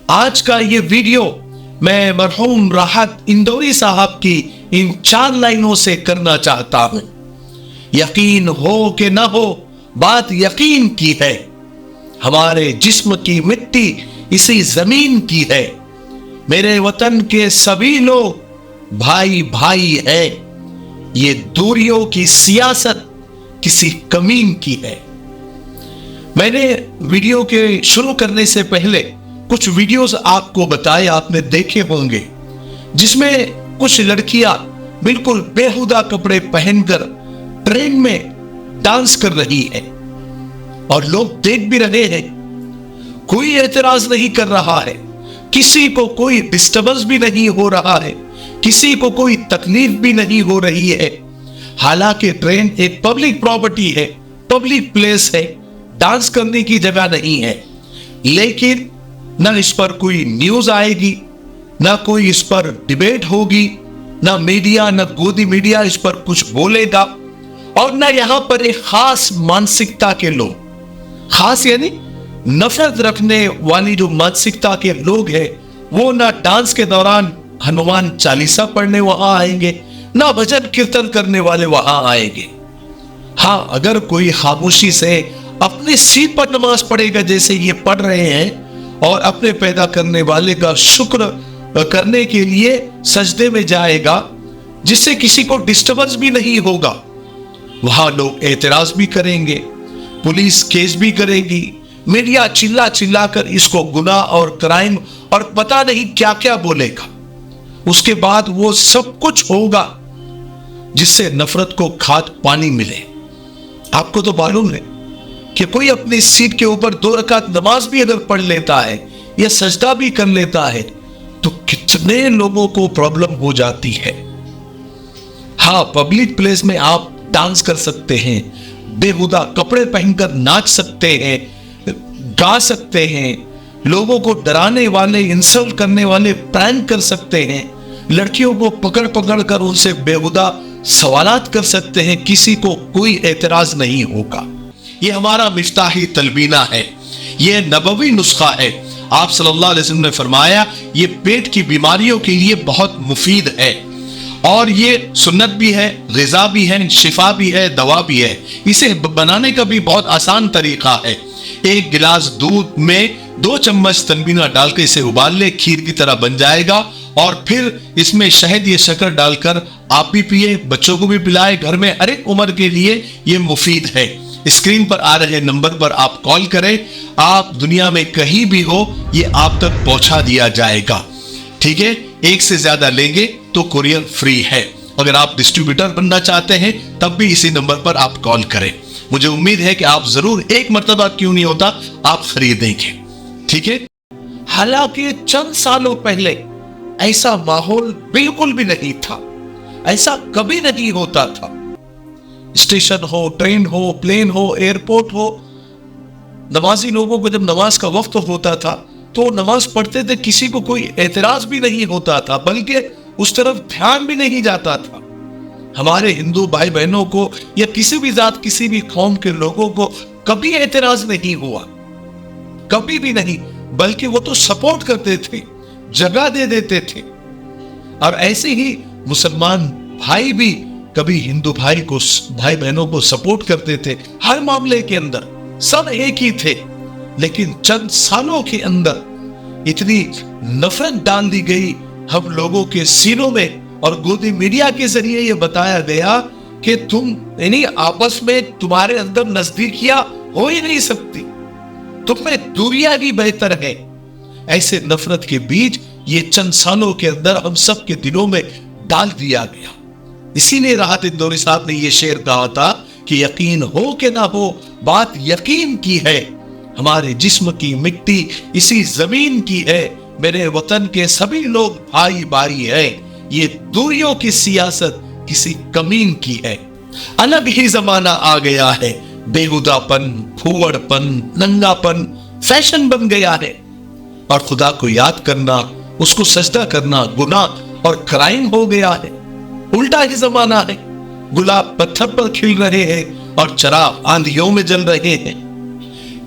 آج کا یہ ویڈیو میں مرحوم راحت اندوری صاحب کی ان 4 لائنوں سے کرنا چاہتا ہوں۔ یقین ہو کہ نہ ہو، بات یقین کی ہے، ہمارے جسم کی مٹی اسی زمین کی ہے، میرے وطن کے سبھی لوگ بھائی بھائی ہیں، یہ دوریوں کی سیاست کسی کمین کی ہے۔ میں نے ویڈیو کے شروع کرنے سے پہلے کچھ ویڈیوز آپ کو بتائے، آپ نے دیکھے ہوں گے، جس میں کچھ لڑکیاں بالکل بےہودہ کپڑے پہن کر ٹرین میں ڈانس کر رہی ہیں اور لوگ دیکھ بھی رہے ہیں، کوئی اعتراض نہیں کر رہا ہے، کسی کو کوئی ڈسٹربنس بھی نہیں ہو رہا ہے، کسی کو کوئی تکلیف بھی نہیں ہو رہی ہے۔ حالانکہ ٹرین ایک پبلک پراپرٹی ہے، پبلک پلیس ہے، ڈانس کرنے کی جگہ نہیں ہے، لیکن نہ اس پر کوئی نیوز آئے گی، نہ کوئی اس پر ڈیبیٹ ہوگی، نہ میڈیا، نہ گودی میڈیا اس پر کچھ بولے گا، اور نہ یہاں پر ایک خاص مانسکتا کے لوگ، خاص یعنی نفرت رکھنے والی جو مانسکتا کے لوگ ہیں، وہ نہ ڈانس کے دوران ہنومان چالیسا پڑھنے وہاں آئیں گے، نہ بھجن کیرتن کرنے والے وہاں آئیں گے۔ ہاں، اگر کوئی خاموشی سے اپنی سیٹ پر نماز پڑھے گا جیسے یہ پڑھ رہے ہیں، اور اپنے پیدا کرنے والے کا شکر کرنے کے لیے سجدے میں جائے گا، جس سے کسی کو ڈسٹربنس بھی نہیں ہوگا، وہاں لوگ اعتراض بھی کریں گے، پولیس کیس بھی کرے گی، میڈیا چلا چلا کر اس کو گناہ اور کرائم اور پتہ نہیں کیا کیا بولے گا۔ اس کے بعد وہ سب کچھ ہوگا جس سے نفرت کو کھاد پانی ملے۔ آپ کو تو معلوم ہے کہ کوئی اپنی سیٹ کے اوپر 2 رکعت نماز بھی اگر پڑھ لیتا ہے یا سجدہ بھی کر لیتا ہے تو کتنے لوگوں کو پرابلم ہو جاتی ہے۔ ہاں، پبلک پلیس میں آپ ڈانس کر سکتے ہیں، بےہودہ کپڑے پہن کر ناچ سکتے ہیں، گا سکتے ہیں، لوگوں کو ڈرانے والے، انسلٹ کرنے والے پرینک کر سکتے ہیں، لڑکیوں کو پکڑ پکڑ کر ان سے بےہودہ سوالات کر سکتے ہیں، کسی کو کوئی اعتراض نہیں ہوگا۔ یہ ہمارا مفتاحی تلبینہ ہے، یہ نبوی نسخہ ہے۔ آپ صلی اللہ علیہ وسلم نے فرمایا یہ پیٹ کی بیماریوں کے لیے بہت مفید ہے، اور یہ سنت بھی ہے، غذا بھی ہے، شفا بھی ہے، دوا بھی ہے۔ اسے بنانے کا بھی بہت آسان طریقہ ہے۔ 1 گلاس دودھ میں 2 چمچ تلبینہ ڈال کے اسے ابال لے، کھیر کی طرح بن جائے گا، اور پھر اس میں شہد یا شکر ڈال کر آپ بھی پیئے، بچوں کو بھی پلائے، گھر میں ہر ایک عمر کے لیے یہ مفید ہے۔ اسکرین پر آ رہے نمبر پر آپ کال کریں، آپ دنیا میں کہیں بھی ہو یہ آپ تک پہنچا دیا جائے گا، ٹھیک ہے؟ 1 سے زیادہ لیں گے تو کوریئر فری ہے۔ اگر آپ ڈسٹریبیوٹر بننا چاہتے ہیں تب بھی اسی نمبر پر آپ کال کریں۔ مجھے امید ہے کہ آپ ضرور ایک مرتبہ کیوں نہیں ہوتا آپ خریدیں گے، ٹھیک ہے؟ حالانکہ چند سالوں پہلے ایسا ماحول بالکل بھی نہیں تھا، ایسا کبھی نہیں ہوتا تھا۔ اسٹیشن ہو، ٹرین ہو، پلین ہو، ایئرپورٹ ہو، نمازی لوگوں کو جب نماز کا وقت ہوتا تھا تو نماز پڑھتے تھے، کسی کو کوئی اعتراض بھی نہیں ہوتا تھا، بلکہ اس طرف دھیان بھی نہیں جاتا تھا۔ ہمارے ہندو بھائی بہنوں کو یا کسی بھی ذات، کسی بھی قوم کے لوگوں کو کبھی اعتراض نہیں ہوا، کبھی بھی نہیں، بلکہ وہ تو سپورٹ کرتے تھے، جگہ دے دیتے تھے۔ اور ایسے ہی مسلمان بھائی بھی کبھی ہندو بھائی بہنوں کو سپورٹ کرتے تھے، ہر معاملے کے اندر سب ایک ہی تھے۔ لیکن چند سالوں کے اندر اتنی نفرت ڈال دی گئی ہم لوگوں کے سینوں میں، اور گودی میڈیا کے ذریعے یہ بتایا گیا کہ تم یعنی آپس میں تمہارے اندر نزدیکیاں ہو ہی نہیں سکتی، تم میں دوریاں بھی بہتر ہے۔ ایسے نفرت کے بیج یہ چند سالوں کے اندر ہم سب کے دلوں میں ڈال دیا گیا۔ اسی لیے راحت اندوری صاحب نے یہ شعر کہا تھا کہ یقین ہو کہ نہ ہو، بات یقین کی ہے، ہمارے جسم کی مٹی اسی زمین کی ہے، میرے وطن کے سبھی لوگ بھائی بھائی ہیں، یہ دوریوں کی سیاست کسی کمین کی ہے۔ الگ ہی زمانہ آ گیا ہے، بےہودہ پن، پھوڑ پن، ننگا پن فیشن بن گیا ہے، اور خدا کو یاد کرنا، اس کو سجدہ کرنا گناہ اور کرائم ہو گیا ہے۔ الٹا ہی زمانہ ہے، گلاب پتھر پر کھل رہے ہیں اور چراغ آندھیوں میں جل رہے ہیں۔